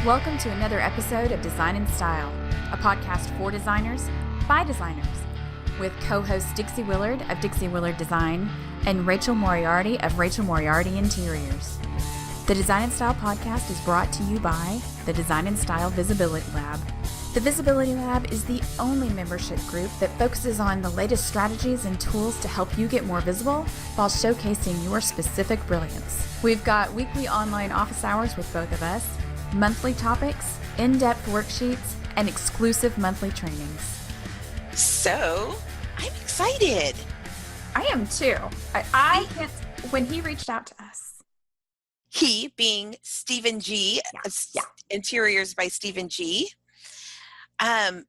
Welcome to another episode of Design+Style, a podcast for designers, by designers, with co-hosts Dixie Willard of Dixie Willard Design and Rachel Moriarty of Rachel Moriarty Interiors. The Design+Style podcast is brought to you by the Design+Style Visibility Lab. The Visibility Lab is the only membership group that focuses on the latest strategies and tools to help you get more visible while showcasing your specific brilliance. We've got weekly online office hours with both of us, monthly topics, in-depth worksheets, and exclusive monthly trainings. So, I'm excited. I am too. I can't, when he reached out to us. He being Stephen G, Interiors by Stephen G. First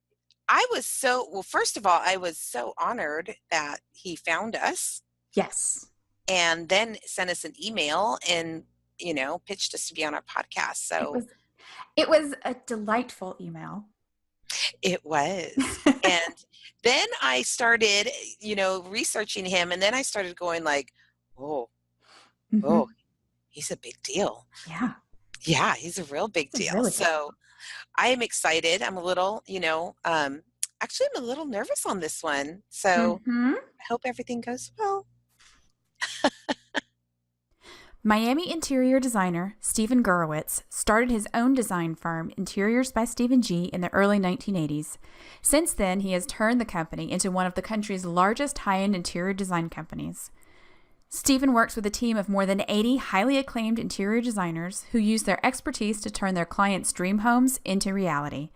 of all, I was so honored that he found us. Yes. And then sent us an email and pitched us to be on our podcast. So it was a delightful email. It was. And then I started, researching him, and then I started going like, he's a big deal. Yeah. Yeah, he's a real big deal. Really so I am excited. I'm a little, actually I'm a little nervous on this one. So I hope everything goes well. Miami interior designer Stephen Gurowitz started his own design firm, Interiors by Stephen G, in the early 1980s. Since then, he has turned the company into one of the country's largest high-end interior design companies. Stephen works with a team of more than 80 highly acclaimed interior designers who use their expertise to turn their clients' dream homes into reality.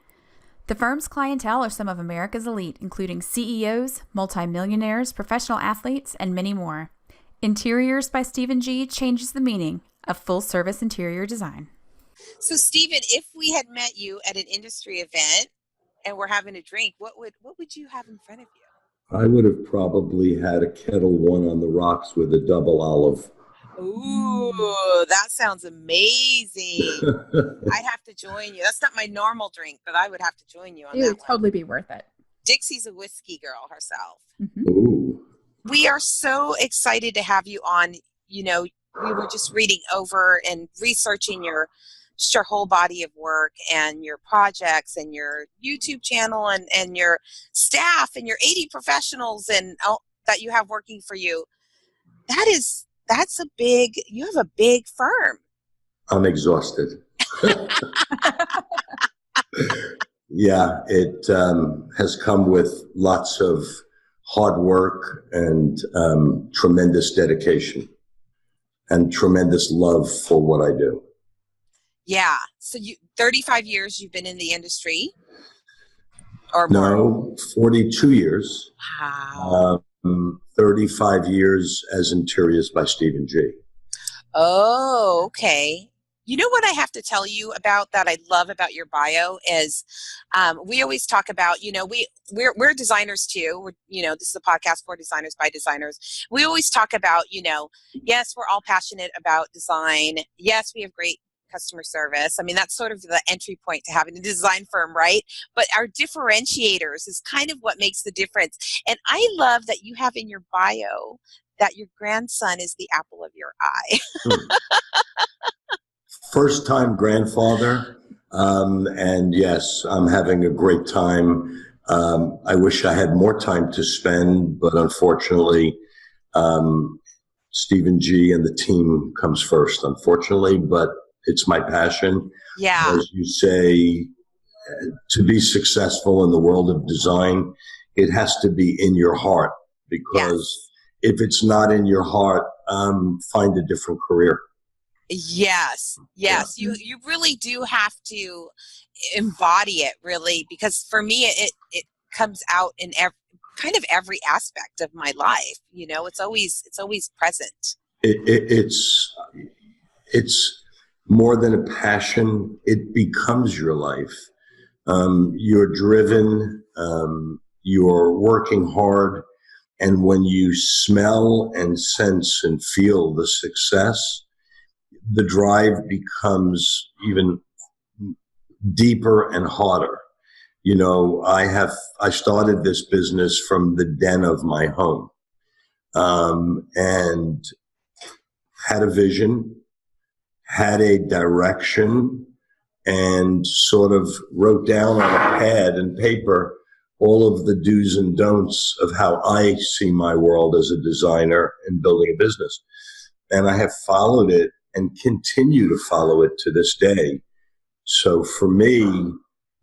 The firm's clientele are some of America's elite, including CEOs, multimillionaires, professional athletes, and many more. Interiors by Stephen G changes the meaning of full-service interior design. So, Stephen, if we had met you at an industry event and we're having a drink, what would you have in front of you? I would have probably had a Kettle One on the rocks with a double olive. Ooh, that sounds amazing. I'd have to join you. That's not my normal drink, but I would have to join you on that one. It would totally be worth it. Dixie's a whiskey girl herself. Mm-hmm. Ooh. We are so excited to have you on. We were just reading over and researching your whole body of work and your projects and your YouTube channel and your staff and your 80 professionals and that you have working for you. You have a big firm. I'm exhausted. Yeah, it has come with lots of hard work and tremendous dedication and tremendous love for what I do. Yeah. So 35 years you've been in the industry or more? No, 42 years. Wow. 35 years as Interiors by Stephen G. Oh, okay. You know what I have to tell you about that I love about your bio is we always talk about, we're designers too. This is a podcast for designers by designers. We always talk about, yes, we're all passionate about design. Yes, we have great customer service. I mean, that's sort of the entry point to having a design firm, right? But our differentiators is kind of what makes the difference. And I love that you have in your bio that your grandson is the apple of your eye. First-time grandfather, and yes, I'm having a great time. I wish I had more time to spend, but unfortunately, Stephen G and the team comes first, unfortunately, but it's my passion. Yeah. As you say, to be successful in the world of design, it has to be in your heart, because if it's not in your heart, find a different career. Yes. Yeah. You really do have to embody it, really, because for me it comes out in every aspect of my life. It's always present. It's more than a passion. It becomes your life. You're driven. You're working hard, and when you smell and sense and feel the success, the drive becomes even deeper and harder. I started this business from the den of my home, and had a vision, had a direction, and sort of wrote down on a pad and paper all of the do's and don'ts of how I see my world as a designer and building a business. And I have followed it and continue to follow it to this day. So for me,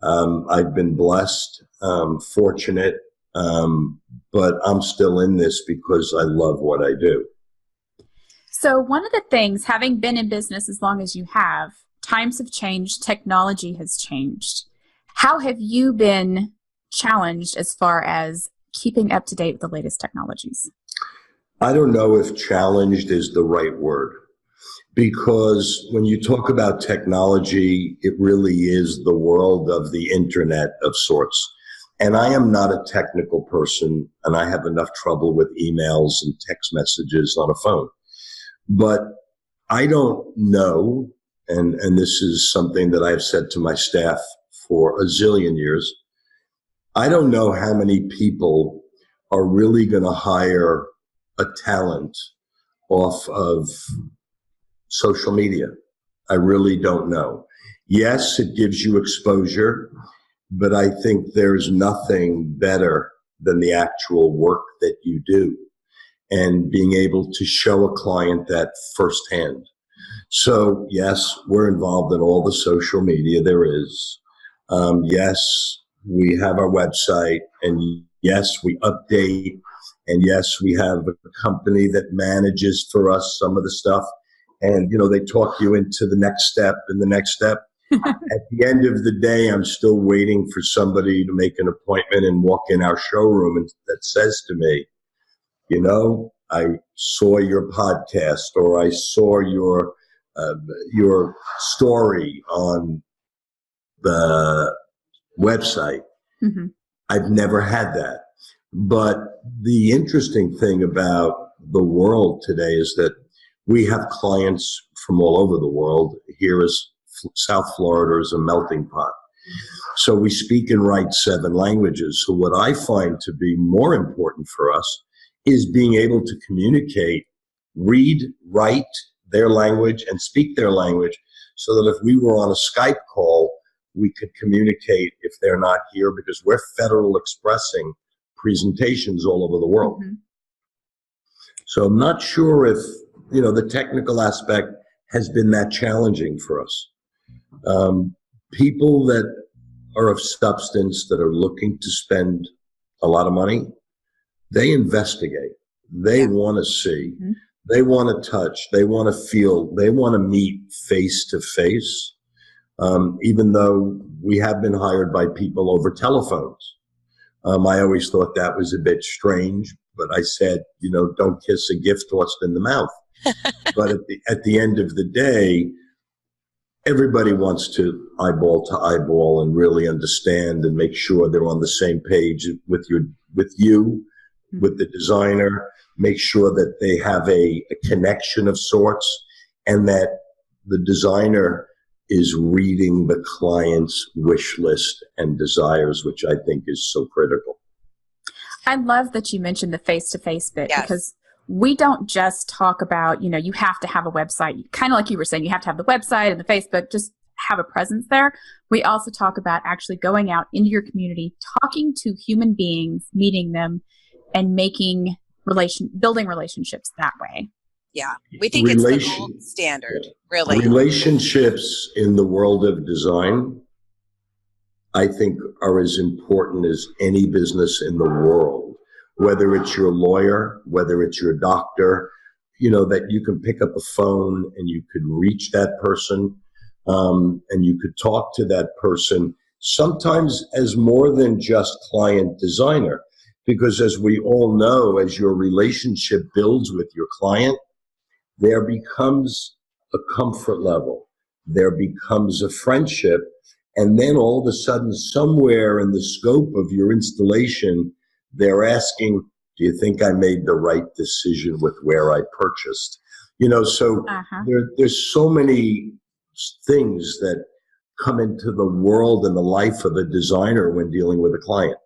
I've been blessed, fortunate, but I'm still in this because I love what I do. So one of the things, having been in business as long as you have, times have changed, technology has changed. How have you been challenged as far as keeping up to date with the latest technologies? I don't know if challenged is the right word, because when you talk about technology, it really is the world of the internet of sorts. And I am not a technical person, and I have enough trouble with emails and text messages on a phone. But I don't know, and this is something that I've said to my staff for a zillion years, I don't know how many people are really going to hire a talent off of social media. I really don't know. Yes, it gives you exposure, but I think there's nothing better than the actual work that you do and being able to show a client that firsthand. So yes, we're involved in all the social media there is. Yes, we have our website, and yes, we update, and yes, we have a company that manages for us some of the stuff. And, they talk you into the next step and the next step. At the end of the day, I'm still waiting for somebody to make an appointment and walk in our showroom and that says to me, I saw your podcast, or I saw your story on the website. Mm-hmm. I've never had that. But the interesting thing about the world today is that we have clients from all over the world. Here is South Florida is a melting pot. So we speak and write 7 languages. So what I find to be more important for us is being able to communicate, read, write their language, and speak their language, so that if we were on a Skype call, we could communicate if they're not here, because we're Federal Expressing presentations all over the world. Mm-hmm. So I'm not sure if, the technical aspect has been that challenging for us. People that are of substance, that are looking to spend a lot of money, they investigate. They want to see. Mm-hmm. They want to touch. They want to feel. They want to meet face to face. Even though we have been hired by people over telephones. I always thought that was a bit strange, but I said, don't kiss a gift horse in the mouth. But at the end of the day, everybody wants to eyeball and really understand and make sure they're on the same page with you, with the designer, make sure that they have a connection of sorts, and that the designer is reading the client's wish list and desires, which I think is so critical. I love that you mentioned the face-to-face bit, yes. Because we don't just talk about, you have to have a website, kind of like you were saying, you have to have the website and the Facebook, just have a presence there. We also talk about actually going out into your community, talking to human beings, meeting them, and building relationships that way. Yeah, we think it's the gold standard, really. Relationships in the world of design, I think, are as important as any business in the world. Whether it's your lawyer, whether it's your doctor, that you can pick up a phone and you could reach that person, and you could talk to that person, sometimes as more than just client designer. Because as we all know, as your relationship builds with your client, there becomes a comfort level. There becomes a friendship. And then all of a sudden, somewhere in the scope of your installation, they're asking, do you think I made the right decision with where I purchased? So there's so many things that come into the world and the life of a designer when dealing with a client.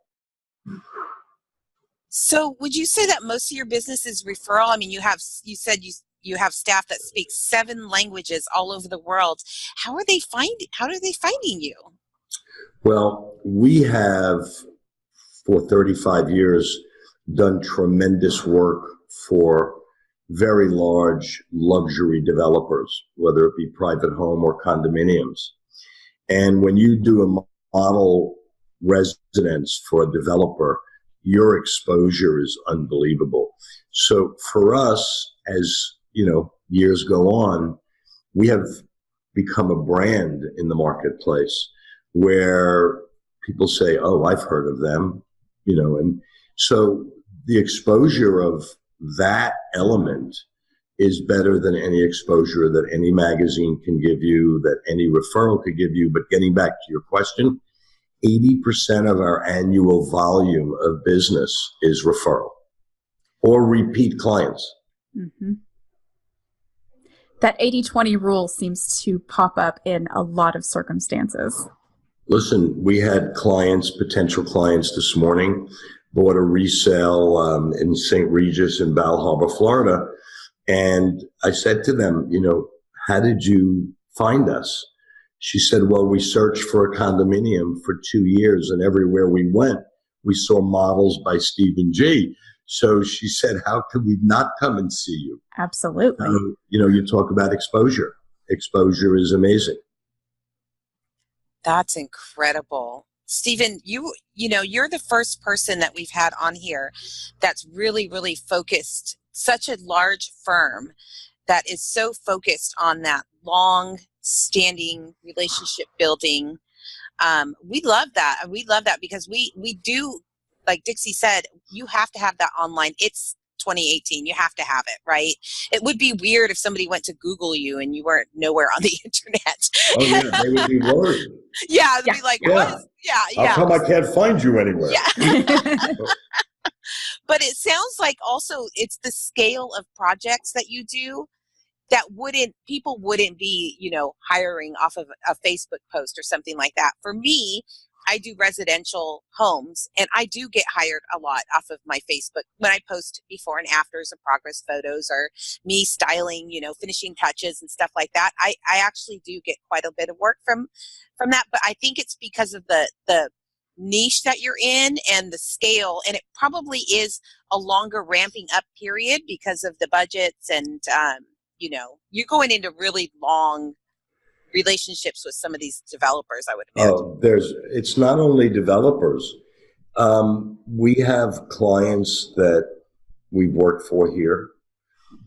So would you say that most of your business is referral? I mean, you said you have staff that speak 7 languages all over the world. How are they finding you? Well, we have, for 35 years, done tremendous work for very large luxury developers, whether it be private home or condominiums. And when you do a model residence for a developer, your exposure is unbelievable. So for us, as years go on, we have become a brand in the marketplace where people say, "Oh, I've heard of them," and so the exposure of that element is better than any exposure that any magazine can give you, that any referral could give you. But getting back to your question, 80% of our annual volume of business is referral or repeat clients. Mm-hmm. That 80-20 rule seems to pop up in a lot of circumstances. Listen, we had potential clients this morning, bought a resale in St. Regis in Bal Harbour, Florida. And I said to them, how did you find us? She said, well, we searched for a condominium for 2 years, and everywhere we went, we saw models by Stephen G. So she said, how could we not come and see you? Absolutely. You talk about exposure. Exposure is amazing. That's incredible. Stephen, you're the first person that we've had on here that's really, really focused, such a large firm that is so focused on that long-standing relationship building. We love that. And we love that because we do, like Dixie said, you have to have that online. It's 2018. You have to have it, right? It would be weird if somebody went to Google you and you weren't nowhere on the internet. Oh, yeah, they would be worried. Yeah, they'd be like, what is, How come I can't find you anywhere? Yeah. But it sounds like also it's the scale of projects that you do that people wouldn't be, hiring off of a Facebook post or something like that. For me, I do residential homes, and I do get hired a lot off of my Facebook when I post before and afters of progress photos or me styling, finishing touches and stuff like that. I actually do get quite a bit of work from that, but I think it's because of the niche that you're in and the scale, and it probably is a longer ramping up period because of the budgets and, you're going into really long relationships with some of these developers, I would imagine. Oh, it's not only developers. We have clients that we've worked for here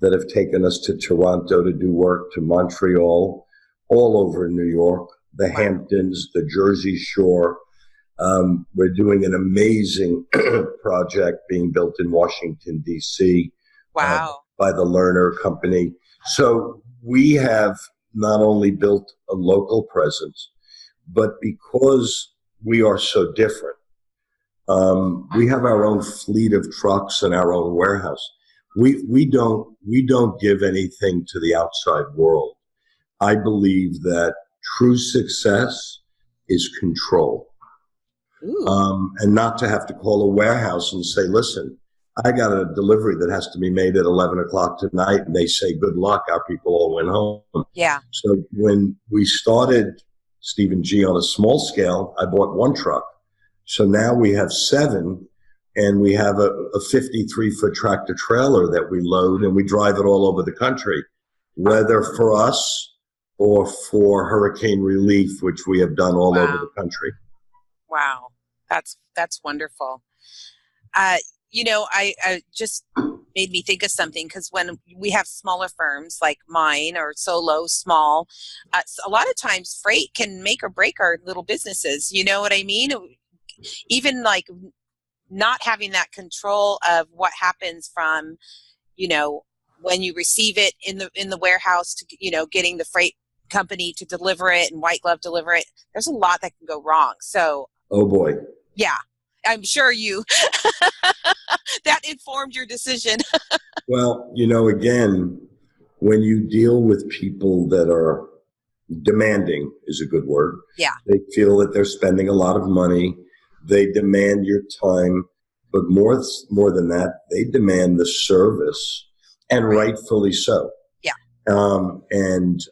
that have taken us to Toronto to do work, to Montreal, all over New York, the Hamptons, the Jersey Shore. We're doing an amazing project being built in Washington, D.C. Wow. By the Lerner Company. So we have not only built a local presence, but because we are so different, we have our own fleet of trucks and our own warehouse. We don't give anything to the outside world. I believe that true success is control. And not to have to call a warehouse and say, listen, I got a delivery that has to be made at 11 o'clock tonight. And they say, good luck. Our people all went home. Yeah. So when we started Stephen G on a small scale, I bought 1 truck. So now we have 7, and we have a 53-foot tractor trailer that we load, and we drive it all over the country, whether for us or for hurricane relief, which we have done all over the country. Wow. That's wonderful. I just made me think of something, because when we have smaller firms like mine or solo, small, a lot of times freight can make or break our little businesses. You know what I mean? Even like not having that control of what happens from, when you receive it in the warehouse to, getting the freight company to deliver it and white glove deliver it. There's a lot that can go wrong. So, oh boy. Yeah. I'm sure that informed your decision. Well, again, when you deal with people that are demanding, is a good word. Yeah. They feel that they're spending a lot of money. They demand your time, but more than that, they demand the service, and rightfully so. And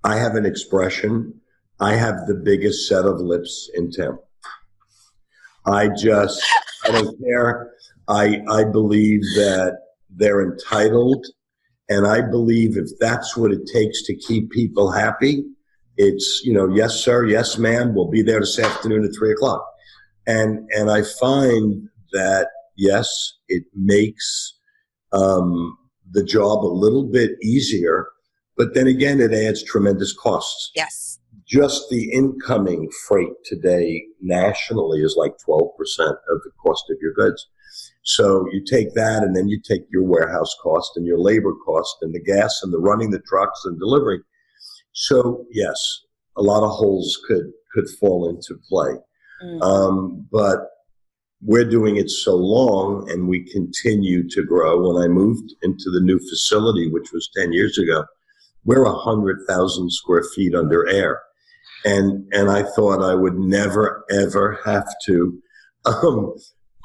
I have an expression. I have the biggest set of lips in town. I don't care. I believe that they're entitled. And I believe if that's what it takes to keep people happy, it's, yes, sir, yes, ma'am, we'll be there this afternoon at 3:00. And I find that, yes, it makes the job a little bit easier, but then again, it adds tremendous costs. Yes. Just the incoming freight today nationally is like 12% of the cost of your goods. So you take that, and then you take your warehouse cost and your labor cost and the gas and the running the trucks and delivery. So yes, a lot of holes could fall into play. But we're doing it so long, and we continue to grow. When I moved into the new facility, which was 10 years ago, we're 100,000 square feet under air. And I thought I would never, ever have to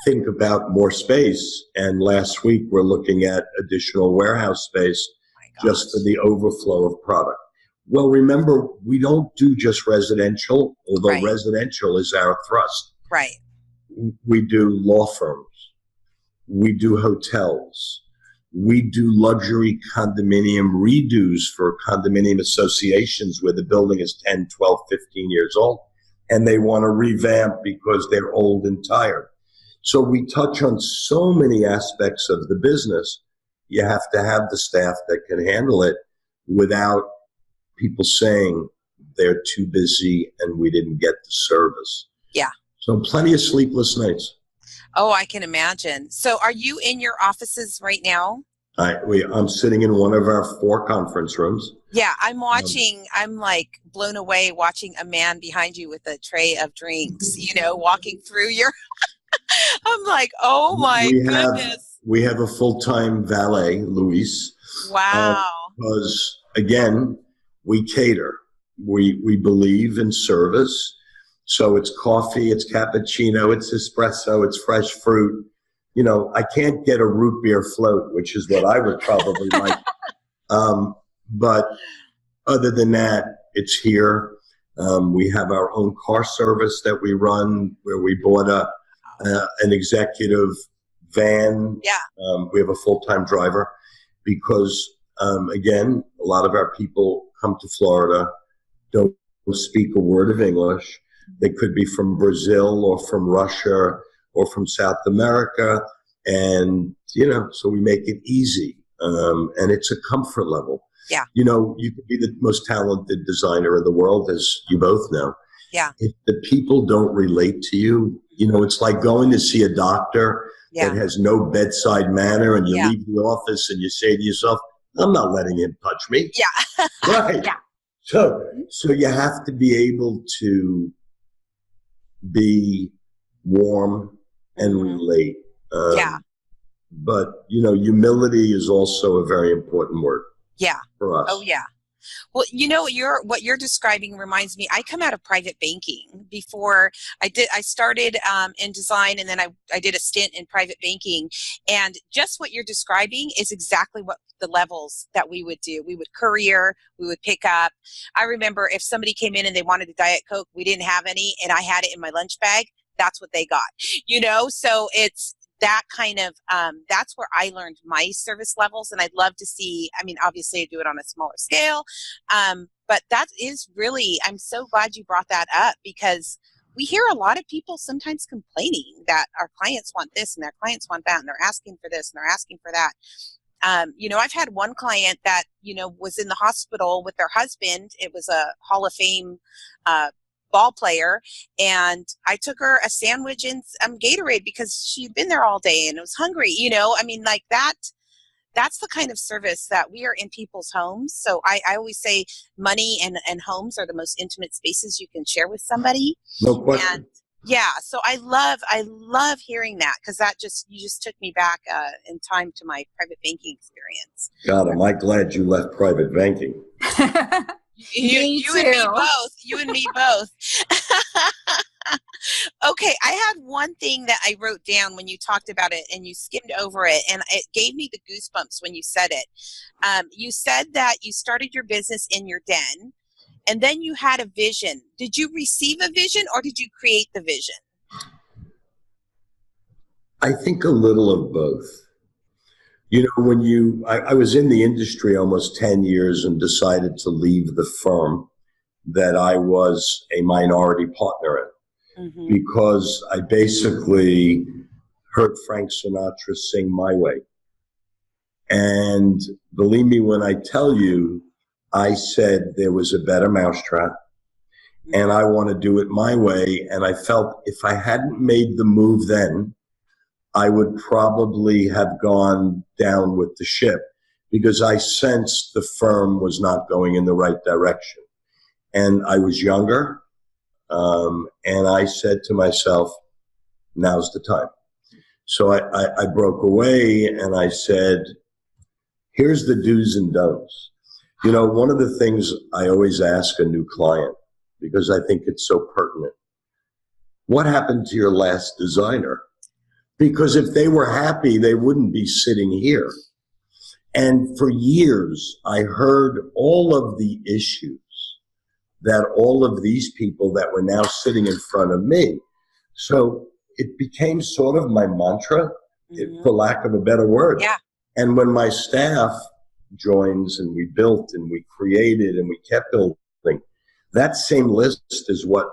think about more space. And last week, we're looking at additional warehouse space just for the overflow of product. Well, remember, we don't do just residential, although residential is our thrust. Right. We do law firms. We do hotels. We do luxury condominium redos for condominium associations where the building is 10, 12, 15 years old, and they want to revamp because they're old and tired. So we touch on so many aspects of the business. You have to have the staff that can handle it without people saying they're too busy and we didn't get the service. Yeah. So plenty of sleepless nights. Oh, I can imagine. So are you in your offices right now? I'm sitting in one of our 4 conference rooms. Yeah, I'm like blown away watching a man behind you with a tray of drinks, walking through your, I'm like, oh my goodness. We have a full-time valet, Luis. Wow. Because again, we cater. We believe in service. So it's coffee, it's cappuccino, it's espresso, it's fresh fruit. I can't get a root beer float, which is what I would probably like. But other than that, it's here. We have our own car service that we run, where we bought an executive van. Yeah. We have a full-time driver because, again, a lot of our people come to Florida, don't speak a word of English. They could be from Brazil or from Russia or from South America. And, so we make it easy. And it's a comfort level. Yeah. You could be the most talented designer in the world, as you both know. Yeah. If the people don't relate to you, it's like going to see a doctor that has no bedside manner, and you leave the office and you say to yourself, I'm not letting him touch me. Yeah. Right. Yeah. So you have to be able to be warm and relate. But, humility is also a very important word. Yeah. For us. Oh, yeah. Well, what you're describing reminds me, I come out of private banking. Before I started in design, and then I did a stint in private banking. And just what you're describing is exactly what the levels that we would do. We would courier, we would pick up. I remember if somebody came in and they wanted a Diet Coke, we didn't have any, and I had it in my lunch bag, that's what they got. So it's that kind of, that's where I learned my service levels. And I'd love to see, obviously I do it on a smaller scale. But that is really, I'm so glad you brought that up, because we hear a lot of people sometimes complaining that our clients want this and their clients want that, and they're asking for this and they're asking for that. I've had one client that, was in the hospital with their husband. It was a Hall of Fame, ball player, and I took her a sandwich and Gatorade because she'd been there all day and was hungry. That's the kind of service that we are in people's homes. So I always say money and homes are the most intimate spaces you can share with somebody. No question. And so I love hearing that, because you just took me back in time to my private banking experience. God, am I glad you left private banking. You and me both. You and me both. Okay, I had one thing that I wrote down when you talked about it and you skimmed over it, and it gave me the goosebumps when you said it. You said that you started your business in your den, and then you had a vision. Did you receive a vision or did you create the vision? I think a little of both. You know, I was in the industry almost 10 years and decided to leave the firm that I was a minority partner in because I basically heard Frank Sinatra sing My Way. And believe me when I tell you, I said there was a better mousetrap and I want to do it my way. And I felt if I hadn't made the move then, I would probably have gone down with the ship because I sensed the firm was not going in the right direction. And I was younger, and I said to myself, now's the time. So I broke away and I said, here's the do's and don'ts. You know, one of the things I always ask a new client, because I think it's so pertinent, what happened to your last designer? Because if they were happy, they wouldn't be sitting here. And for years, I heard all of the issues that all of these people that were now sitting in front of me. So it became sort of my mantra, for lack of a better word. Yeah. And when my staff joins and we built and we created and we kept building, that same list is what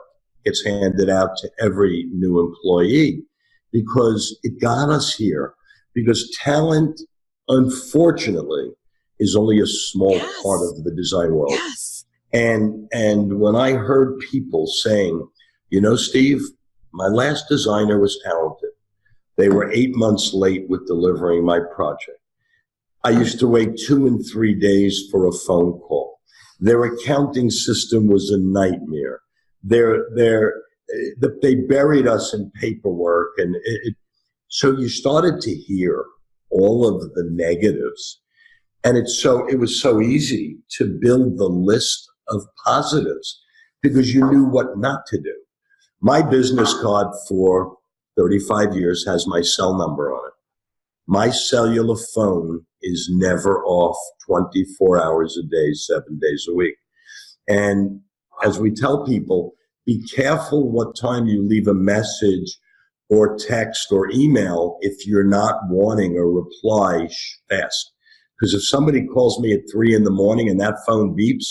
gets handed out to every new employee. Because it got us here. Because talent, unfortunately, is only a small part of the design world. Yes. And when I heard people saying, you know, Steve, my last designer was talented. They were 8 months late with delivering my project. I used to wait 2 and 3 days for a phone call. Their accounting system was a nightmare. They buried us in paperwork, and so you started to hear all of the negatives, and it was so easy to build the list of positives because you knew what not to do. My business card for 35 years has my cell number on it. My cellular phone is never off 24 hours a day, 7 days a week. And as we tell people, be careful what time you leave a message or text or email if you're not wanting a reply fast. Because if somebody calls me at 3 a.m. and that phone beeps,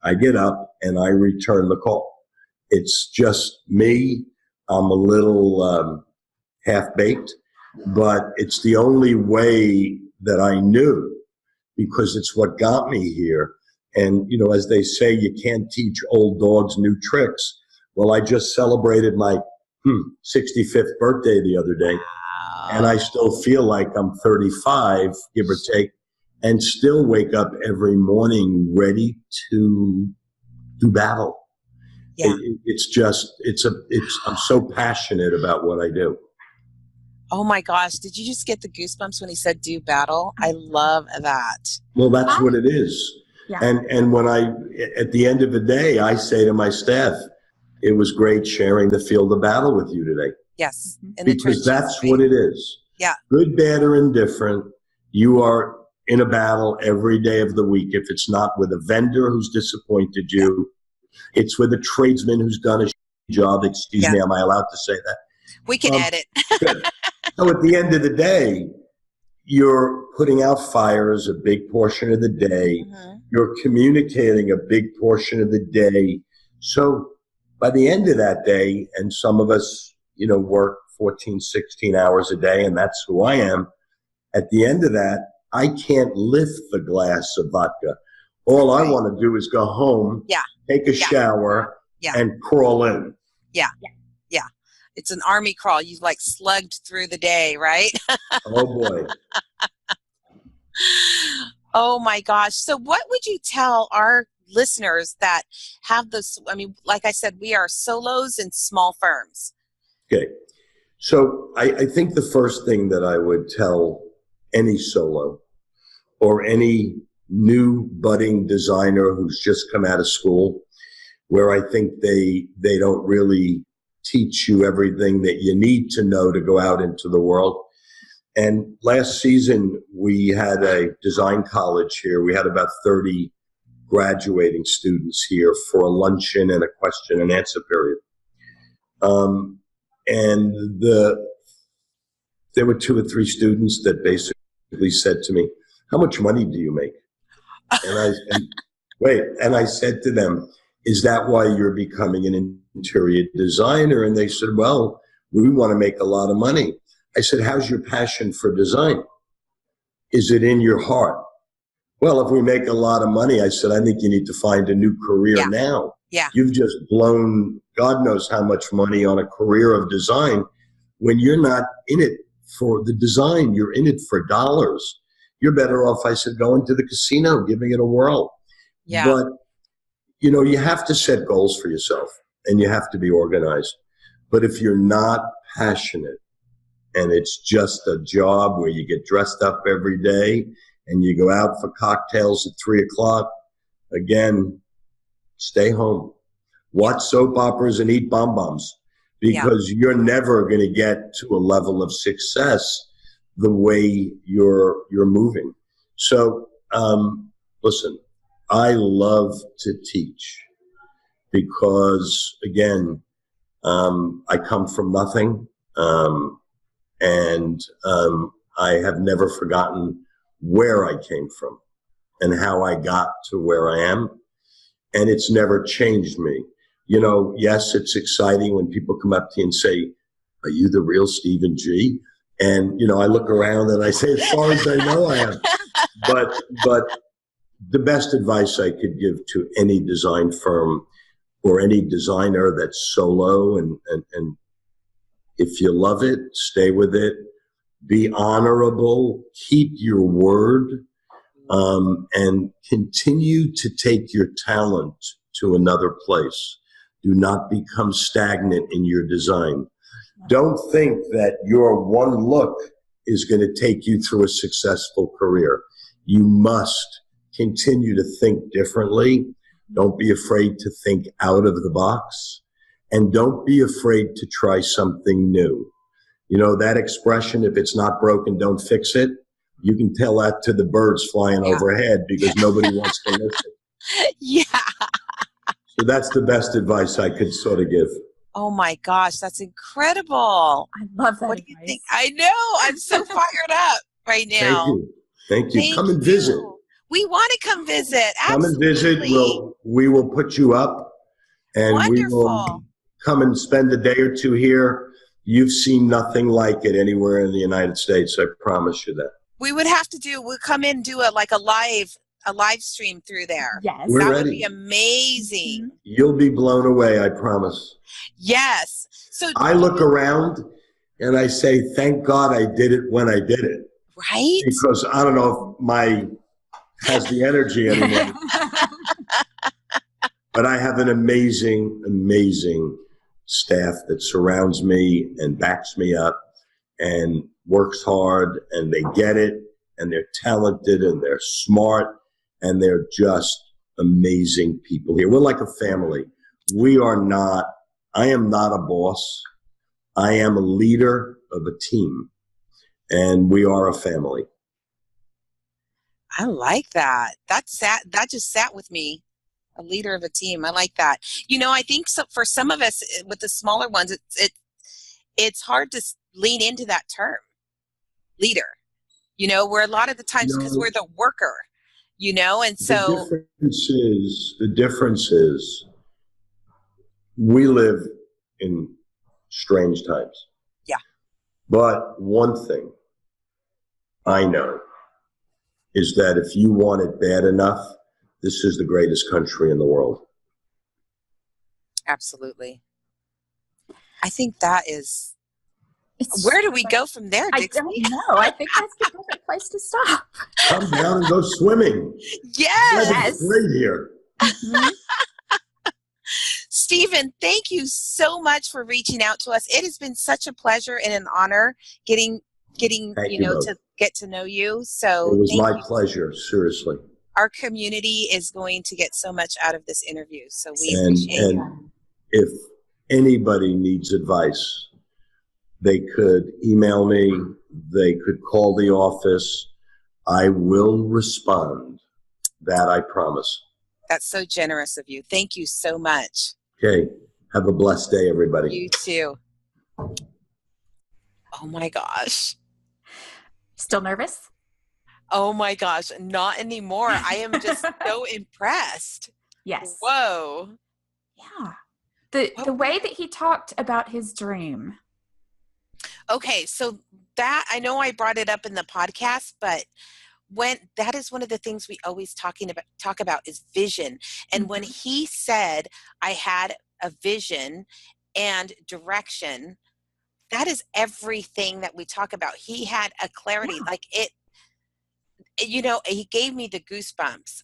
I get up and I return the call. It's just me. I'm a little half-baked, but it's the only way that I knew because it's what got me here. And, you know, as they say, you can't teach old dogs new tricks. Well, I just celebrated my 65th birthday the other day, and I still feel like I'm 35, give or take, and still wake up every morning ready to do battle. Yeah. I'm so passionate about what I do. Oh my gosh, did you just get the goosebumps when he said do battle? I love that. Well, that's what it is. Yeah. And when at the end of the day, I say to my staff, it was great sharing the field of battle with you today. Yes. Because that's what it is. Yeah. Good, bad, or indifferent, you are in a battle every day of the week. If it's not with a vendor who's disappointed you, it's with a tradesman who's done a job. Excuse me, am I allowed to say that? We can edit. Good. So at the end of the day, you're putting out fires a big portion of the day. You're communicating a big portion of the day. So by the end of that day, and some of us, you know, work 14, 16 hours a day, and that's who I am. At the end of that, I can't lift the glass of vodka. All I want to do is go home, take a shower, and crawl in. Yeah. It's an army crawl. You've like slugged through the day, right? Oh, boy. Oh, my gosh. So what would you tell our listeners that have this? I mean, like I said, we are solos in small firms. Okay. So I think the first thing that I would tell any solo or any new budding designer who's just come out of school, where I think they don't really teach you everything that you need to know to go out into the world. And last season, we had a design college here. We had about 30 graduating students here for a luncheon and a question and answer period. And there were 2 or 3 students that basically said to me, "How much money do you make?" And I said to them, "Is that why you're becoming an interior designer?" And they said, "Well, we want to make a lot of money." I said, "How's your passion for design? Is it in your heart?" "Well, if we make a lot of money," I said, "I think you need to find a new career now. Yeah. You've just blown God knows how much money on a career of design when you're not in it for the design. You're in it for dollars. You're better off," I said, "going to the casino, giving it a whirl." Yeah. But, you have to set goals for yourself and you have to be organized. But if you're not passionate and it's just a job where you get dressed up every day and you go out for cocktails at 3:00, again, stay home. Watch soap operas and eat bonbons, because you're never going to get to a level of success the way you're moving. So, listen, I love to teach because, again, I come from nothing, and I have never forgotten where I came from and how I got to where I am, and it's never changed me. Yes, it's exciting when people come up to you and say, "Are you the real Stephen G?" And, I look around and I say, as far as I know, I am. But the best advice I could give to any design firm or any designer that's solo, and if you love it, stay with it, be honorable, keep your word, and continue to take your talent to another place. Do not become stagnant in your design. Don't think that your one look is going to take you through a successful career. You must continue to think differently. Don't be afraid to think out of the box. And don't be afraid to try something new. That expression, if it's not broken, don't fix it. You can tell that to the birds flying overhead, because nobody wants to listen. Yeah. So that's the best advice I could sort of give. Oh my gosh, that's incredible. I love that. What do you think? I know. I'm so fired up right now. Thank you. Come and visit. We want to come visit. Come and visit. We will put you up, and we will come and spend a day or two here. You've seen nothing like it anywhere in the United States. I promise you that. We would have to we'll come in and do a live stream through there. Yes. We're that ready. Would be amazing. You'll be blown away, I promise. Yes. So I look around and I say, thank God I did it when I did it. Right? Because I don't know if has the energy anymore. But I have an amazing, amazing staff that surrounds me and backs me up and works hard, and they get it, and they're talented, and they're smart, and they're just amazing people here. We're like a family. I am not a boss. I am a leader of a team, and we are a family. I like that. That just sat with me. A leader of a team. I like that. I think so for some of us with the smaller ones, it's hard to lean into that term, leader. Where a lot of the times because we're the worker, and so the difference is we live in strange times. Yeah. But one thing I know is that if you want it bad enough, this is the greatest country in the world. Absolutely. I think that is. Where do we go from there, Dixie? I don't know. I think that's the perfect place to stop. Come down and go swimming. Yes. It's great here. Mm-hmm. Stephen, thank you so much for reaching out to us. It has been such a pleasure and an honor getting to get to know you. So it was my pleasure, seriously. Our community is going to get so much out of this interview. So we appreciate it. And anybody needs advice, they could email me, they could call the office. I will respond. That I promise. That's so generous of you. Thank you so much. Okay. Have a blessed day, everybody. You too. Oh my gosh. Still nervous? Oh my gosh. Not anymore. I am just so impressed. Yes. Whoa. Yeah. The way that he talked about his dream. Okay. So that, I know I brought it up in the podcast, but that is one of the things we always talk about is vision. And when he said, I had a vision and direction, that is everything that we talk about. He had a clarity, like it, he gave me the goosebumps,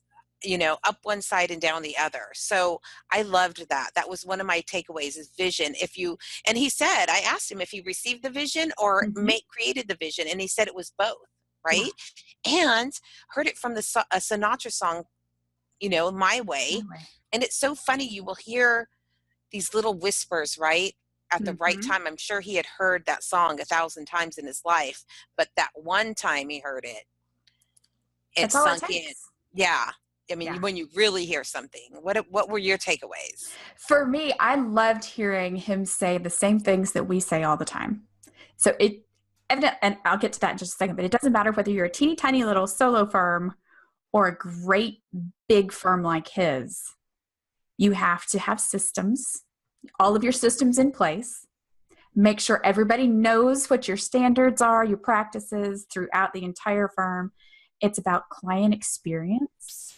up one side and down the other. So I loved that. That was one of my takeaways is vision. And he said, I asked him if he received the vision or created the vision. And he said it was both. Right. And heard it from a Sinatra song, My Way. And it's so funny. You will hear these little whispers, right? At the right time. I'm sure he had heard that song 1,000 times in his life, but that one time he heard it, it sunk in. Yeah. I mean, when you really hear something, what were your takeaways? For me, I loved hearing him say the same things that we say all the time. So and I'll get to that in just a second, but it doesn't matter whether you're a teeny tiny little solo firm or a great big firm like his. You have to have systems, all of your systems in place. Make sure everybody knows what your standards are, your practices throughout the entire firm. It's about client experience.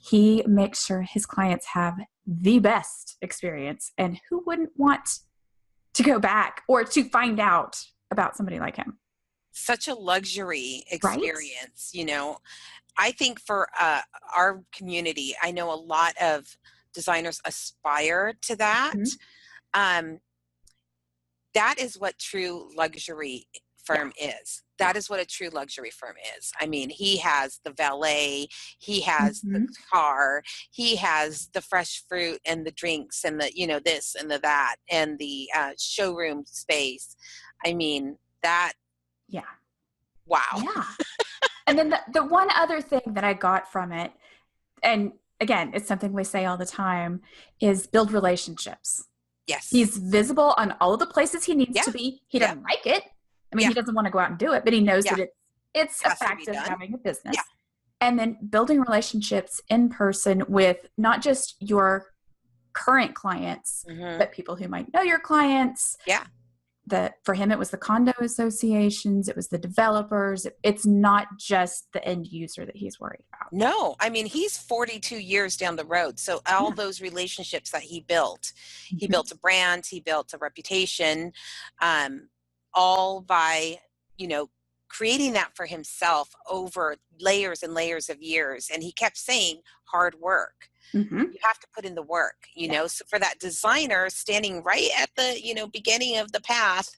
He makes sure his clients have the best experience. And who wouldn't want to go back or to find out about somebody like him? Such a luxury experience, I think for our community, I know a lot of designers aspire to that. That is what true luxury firm is. That is what a true luxury firm is. I mean, he has the valet, he has the car, he has the fresh fruit and the drinks and the, this and the that and the showroom space. I mean, that. Yeah. Wow. Yeah. And then the one other thing that I got from it, and again, it's something we say all the time, is build relationships. Yes. He's visible on all of the places he needs to be. He doesn't like it. I mean, he doesn't want to go out and do it, but he knows that it's a fact of having a business. And then building relationships in person with not just your current clients, but people who might know your clients. Yeah. For him, it was the condo associations, it was the developers. It's not just the end user that he's worried about. No, I mean, he's 42 years down the road. So all those relationships that he built a brand, he built a reputation, all by, creating that for himself over layers and layers of years. And he kept saying hard work. You have to put in the work, so for that designer standing right at the, beginning of the path,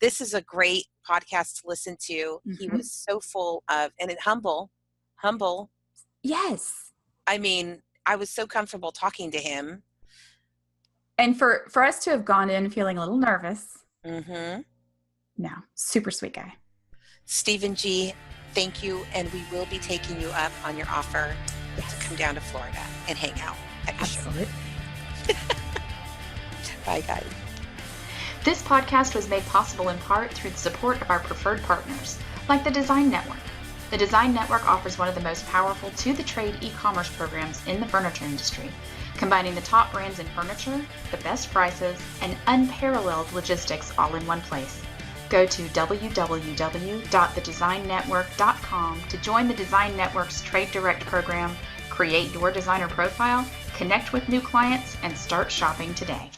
this is a great podcast to listen to. He was so full of, and humble. Yes. I mean, I was so comfortable talking to him. And for us to have gone in feeling a little nervous. No, super sweet guy. Stephen G., thank you. And we will be taking you up on your offer to come down to Florida and hang out at your show. Bye, guys. This podcast was made possible in part through the support of our preferred partners, like the Design Network. The Design Network offers one of the most powerful to-the-trade e-commerce programs in the furniture industry, combining the top brands in furniture, the best prices, and unparalleled logistics all in one place. Go to www.thedesignnetwork.com to join the Design Network's Trade Direct program, create your designer profile, connect with new clients, and start shopping today.